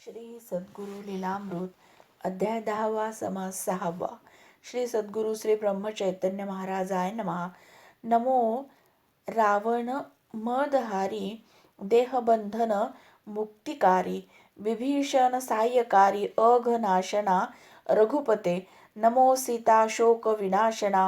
श्री सद्गुरु लीलामृत अध्याय 10वा समास 6वा. श्री सद्गुरु श्री ब्रह्म चैतन्य महाराजाय नमः. नमो रावण मदहारी देहबंधन मुक्तिकारी विभीषण साह्यकारी अघनाशना रघुपते. नमो सीता शोक विनाशना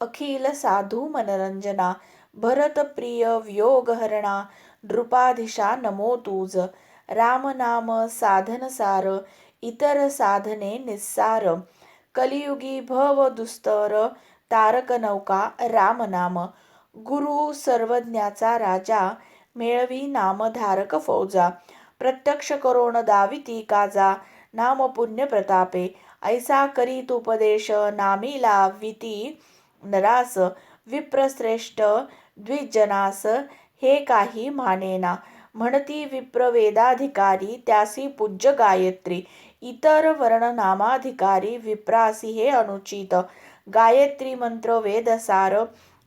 अखिल साधू मनरंजना भरत प्रिय वियोगहरणा नृपाधीशा नमो तुज. राम नाम साधन सार इतर साधने निस्सार कलियुगी भव दुस्तर तारक नौका राम नाम. गुरु सर्वज्ञाचा राजा मेळवी नामधारक फौजा प्रत्यक्ष करोन दाविती काजा नाम पुण्य प्रतापे. ऐसा करीत उपदेश नामी लाविती नरास विप्रश्रेष्ठ द्विजनास हे काही मानेना. म्हणती विप्र वेदाधिकारी त्यासी पूज्य गायत्री इतर वर्णनामाधिकारी विप्रासी हे अनुचित. गायत्री मंत्र वेदसार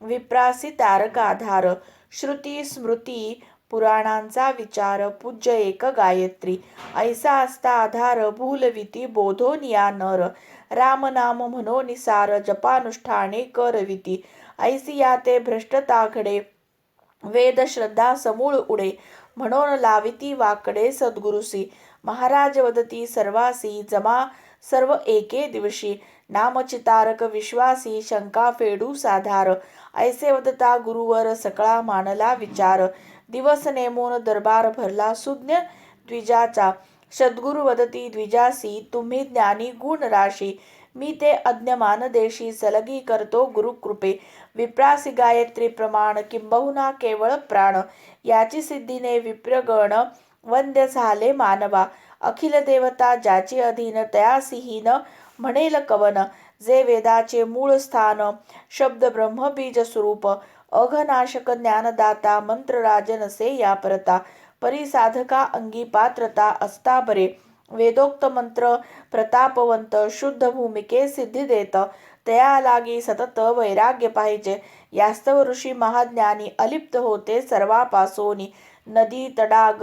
विप्रासी तारक आधार श्रुती स्मृती पुराणांचा विचार पूज्य एक गायत्री. ऐसा असता आधार भूलविती बोधोनिया नर राम नाम म्हणोनि सार जपानुष्ठाने करविती. ऐसी याते भ्रष्टता घडे वेद श्रद्धा समूळ उडे म्हणून लाविती वाकडे सद्गुरुसी. महाराज वदती सर्वासी जमा सर्व एके दिवशी नामचितारक विश्वासी शंका फेडू साधार. ऐसे वदता गुरुवर सकळा मानला विचार दिवस नेमून दरबार भरला सुज्ञ द्विजाचा. सद्गुरु वदती द्विजासी तुम्ही ज्ञानी गुण राशी मी ते अज्ञमान देशी सलगी करतो गुरुकृपे. विप्रासी गायत्री प्रमाण किंबहुना केवळ प्राण याची सिद्धीने विप्रगण वंद्य झाले मानवा. अखिल देवता ज्याची अधीन तयासीहीन म्हणेल कवन. जे वेदाचे मूळ स्थान शब्द ब्रह्मबीज स्वरूप अघनाशक ज्ञानदाता मंत्रराज नसे या परता. परिसाधका अंगी पात्रता असता बरे वेदोक्त मंत्र प्रतापवंत शुद्ध भूमिके सिद्धी देत. तया लागी सतत वैराग्य पाहिजे. यास्तव ऋषी महाज्ञानी अलिप्त होते सर्वापासोनी. नदी तडाग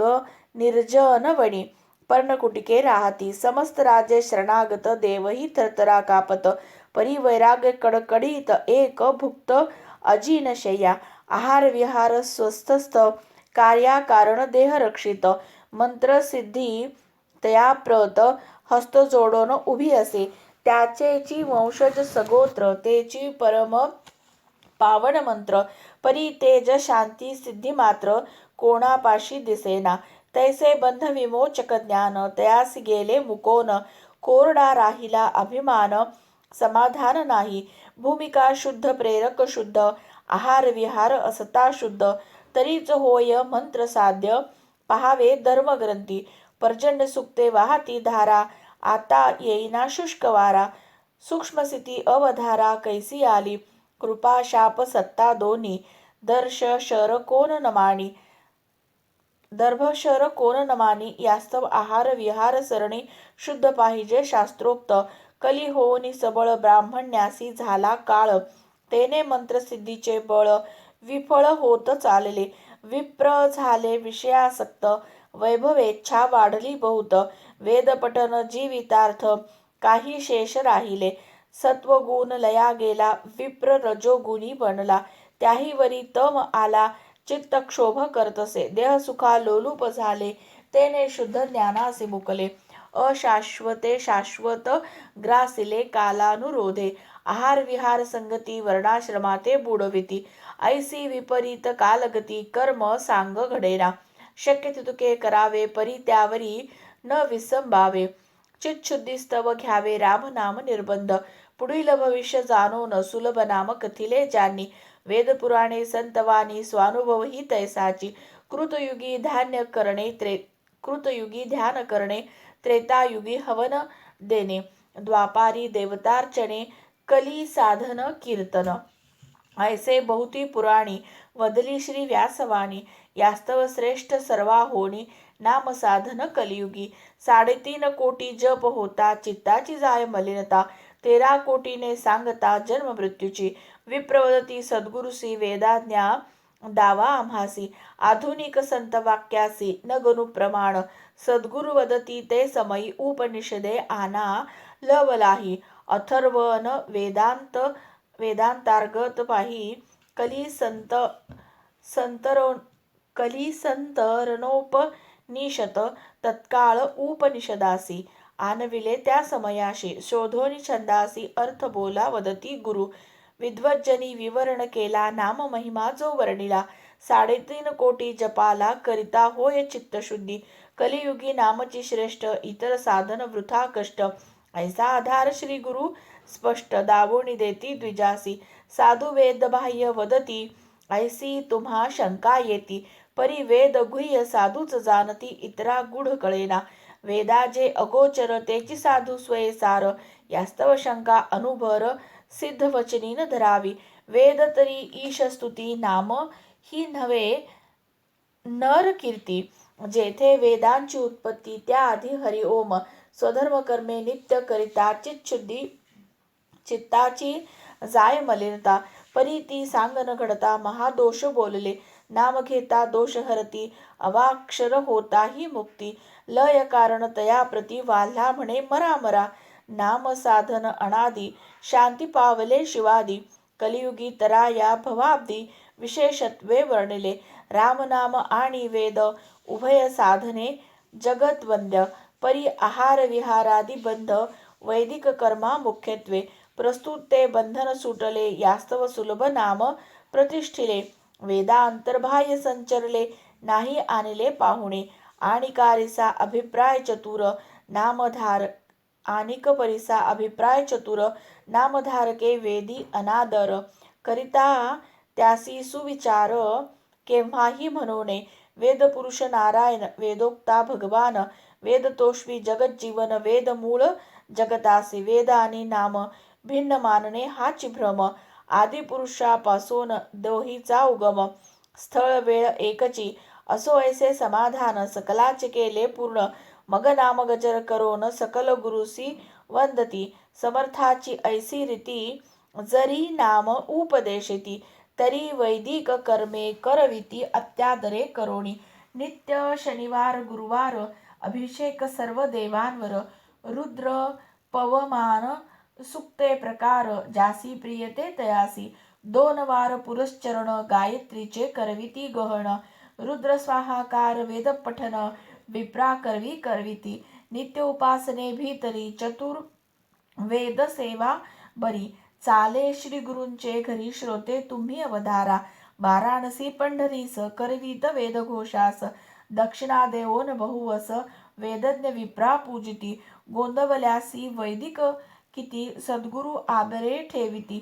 निर्जन वणी पर्णकुटिके राहती. समस्त राजे शरणागत देवही थरथरा कापत. परी वैराग्य कडकडीत एक भुक्त अजिनशय्या. आहार विहार स्वस्थस्थ कार्याकारण देह रक्षित. मंत्र सिद्धी तया प्रत हस्त जोडून उभी असे. त्याचेची वंशज सगोत्र तेची परम पावन मंत्र. परी तेज शांती सिद्धी मात्र कोणापाशी दिसेना. तैसे बंध विमोचक ज्ञान तयास गेले मुकोन. कोरडा राहिला अभिमान समाधान नाही. भूमिका शुद्ध प्रेरक शुद्ध आहार विहार असता शुद्ध. तरीच होय मंत्र साध्य पहावे धर्मग्रंथी. पर्जन्य सुक्ते वाहती धारा आता येईना शुष्क वारा. सूक्ष्मस्थिती अवधारा कैसी आली कृपा शाप सत्ता दोन्ही. दर्श शर कोण नमानी दर्भशर कोण नमानी. यास्तव आहार विहार सरणी शुद्ध पाहिजे शास्त्रोक्त. कली होऊनी सबळ ब्राह्मण्यासी झाला काळ. तेने मंत्रसिद्धीचे बळ विफळ होत चालले. विप्र झाले विषयासक्त वैभवेच्छा वाढली बहुत. वेदपठन जीवितार्थ काही शेष राहिले. सत्वगुण लया गेला विप्र रजोगुणी बनला. त्याही वरी तम आला चित्तक्षोभ करतसे. देह सुखा लोलुप झाले तेने शुद्ध ज्ञानासे मुकले. अशाश्वते शाश्वत ग्रासिले कालानुरोधे. आहार विहार संगती वर्णाश्रमाते बुडविती. ऐसी विपरीत कालगती कर्म सांग घडेना. शक्य तितके करावे परी त्यावरी न विसंबावे. चिच्छुद्धीस्तव घ्यावे राम नाम निर्बंध. पुढील भविष्य जाणून सुलभ नाम कथिले ज्यांनी. वेदपुराणे संतवाणी स्वानुभवही तैसाची. कृतयुगी ध्यान करणे त्रेतायुगी हवन देणे. द्वापारी देवतार्चने कली साधन कीर्तन. ऐसे बहुती पुराणी वदली श्री व्यासवाणी. यास्तव श्रेष्ठ सर्वा होणी नाम साधन कलियुगी. 3.5 कोटी जप होता चित्ताची जाय मलिनता. 13 कोटीने सांगता जन्म मृत्यूची. विप्रवदती सद्गुरुसी वेदाज्ञा दावा आम्हासी आधुनिक संत वाक्यासी न गणू प्रमाण सद्गुरु वदती ते समयी उपनिषदे आना लवलाही अथर्वण वेदांतार्गत पाही कली संतरणोपनिषद तत्काळ उपनिषदासी आणविले त्या समयाशी शोधोनी छंदासी अर्थ बोला वदती गुरु विद्वज्जनी विवरण केला नाम महिमा जो वर्णिला 3.5 कोटी जपाला करिता होय चित्तशुद्धी कलियुगी नामची श्रेष्ठ इतर साधन वृथा कष्ट ऐसा आधार श्री गुरु स्पष्ट दावोणी देती द्विजासी साधु वेद बाह्य वदती ऐसी तुम्हा शंका येती परी वेद गुह्य साधूच जाणती इतरा गुढ कळेना वेदा जे अगोचर तेची साधू स्वये सार यास्तव शंका अनुभर सिद्ध वचनी न धरावी वेद तरी ईश स्तुती नाम ही नव्हे नर कीर्ती जेथे वेदांची उत्पत्ती त्याआधी हरि ओम स्वधर्म कर्मे नित्य करिता चित्तशुद्धी चित्ताची जाय मलिनता परी ती सांग न घडता महादोष बोलले नाम घेता दोष हरती अवाक्षर होता ही मुक्ती लय कारण तया प्रती वाल्हा म्हणे मरा मरा नाम साधन अनादी शांती पावले शिवादी कलियुगी तरा या भवाब्दी विशेषत्वे वर्णिले रामनाम आणि वेद उभय साधने जगद्वंद्य परी आहार विहारादी बंध वैदिक कर्मा मुख्यत्वे प्रस्तुत ते बंधन सुटले यास्तव सुलभ नाम प्रतिष्ठिले वेदा अंतर्बाह्य संचरले नाही आणले पाहुणे आणि कारिसा अभिप्राय चतुर नामधार आनिक परिसा अभिप्राय चतुर नामधारके वेदी अनादर करिता त्यासी सुविचार केव्हाही म्हणोने वेद पुरुष नारायण वेदोक्ता भगवान वेद तोष्वी जगत जीवन वेद मूळ जगतासी वेद आणि नाम भिन्न मानणे हाची भ्रम आदिपुरुषापासून दोहीचा उगम स्थळ वेळ एकची असो ऐसे समाधान सकलाचे केले पूर्ण मग नाम गजर करोन सकल गुरुसी वंदती समर्थाची ऐसी रीती जरी नाम उपदेशिती तरी वैदिक कर्मे करविती अत्यादरे करोणी नित्य शनिवार गुरुवार अभिषेक सर्व देवांवर रुद्र पवमान सुक्ते प्रकार जासी प्रियते तयासी 2 वार पुरश्चरण गायत्रीचे करविती गहन रुद्र स्वाहाकार वेद पठन विप्रा करविती नित्य उपासने भीतरी चतुर वेद सेवा बरी चाले श्री गुरूंचे घरी श्रोते तुम्ही अवधारा वाराणसी पंढरीस करवीत वेदघोषास दक्षिणा देवोन बहुवस वेदज्ञ विप्रा पूजिती गोंदवल्यासी वैदिक किती सद्गुरु आदरे ठेविती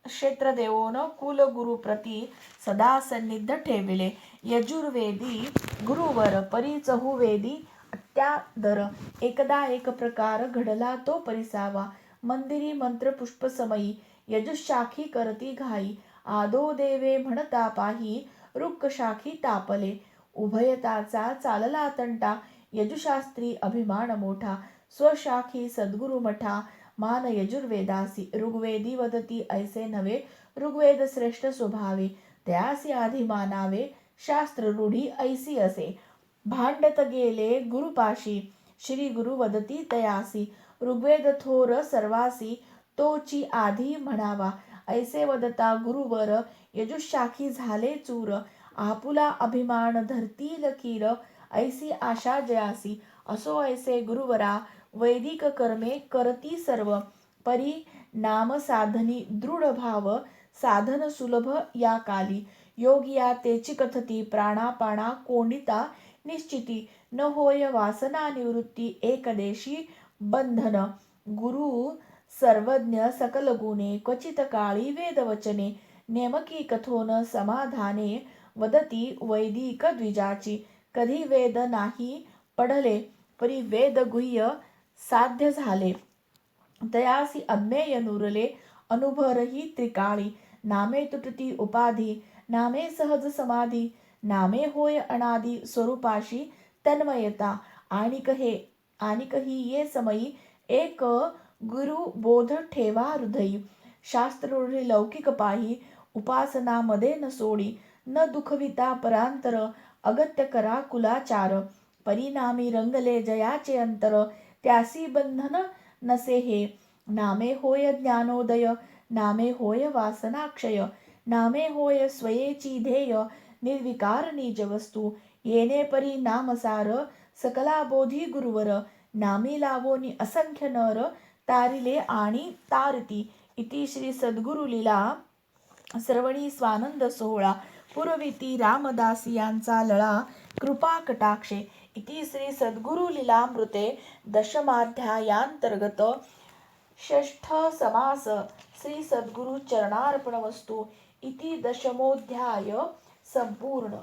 क्षेत्रदेवोन कुलगुरु प्रती सदा सन्निध ठेविले यजुर्वेदी गुरुवर परी चहुवेदी अत्यादर एकदा एक प्रकार घडला तो परिसावा मंदिरी मंत्र पुष्प समयी यजुशाखी करती घाई आदो देवे म्हणता पाही रुक्क शाखी तापले उभयताचा चालला तंटा यजुशास्त्री अभिमान मोठा स्वशाखी सद्गुरु मठा मान यजुर्वेदासी ऋग्वेदी वदती ऐसे नव्हे ऋग्वेद श्रेष्ठ स्वभावे त्यासी आधी मानावे शास्त्र रूढी ऐसी असे भांडत गेले गुरुपाशी श्री गुरु वदती तयासी ऋग्वेद थोर सर्वासी तोची आधी म्हणावा ऐसे वदता गुरुवर यजुशाखी झाले चूर आपुला अभिमान धरतील कीर ऐसी आशा जयासी असो ऐसे गुरुवरा वैदिक कर्मे करती सर्व परी नाम साधनी दृढ भाव साधन सुलभ या काली योगिया तेची कथती प्राणापाणा कोंडिता निश्चिती न होय वासना निवृत्ती एकदेशी बंधन गुरु सर्वज्ञ सकल गुणे क्वचित काळी वेदवचने नेमकी कथोन समाधाने वदती वैदिक द्विजाची कधी वेद नाही पढले परी वेद गुह्य साध्य झाले तयासी अज्ञेय नुरले अनुभरही त्रिकाळी नामे तुटती उपाधी नामे सहज समाधी नामे होय अनादी स्वरूपाशी तन्मयता आणि कही ये समयी एक गुरु बोध ठेवा हृदयी शास्त्ररूढी लौकिक पाही उपासनामध्ये न सोडी, न दुखविता परांतर, अगत्य करा कुलाचार, परिणामी रंगले जयाचे अंतर, त्यासी बंधन नसे हे, नामे होय ज्ञानोदय, नामे होय वासनाक्षय, नामे होय स्वयेची ध्येय, निर्विकार निज वस्तू, येणे परी नामसार, सकला बोधी गुरुवर, नामी लावोनी असंख्य नर, तारिले आणि तारती. इति श्री सद्गुरु लीला श्रवणी स्वानंद सोहळा पुरविती रामदास यांचा लळा कृपा कटाक्षे. इति श्री सद्गुरु लीलामृते दशमाध्यायांतर्गत षष्ठ समास. श्री सद्गुरु चरणार्पणमस्तु. इति दशमोऽध्याय संपूर्ण.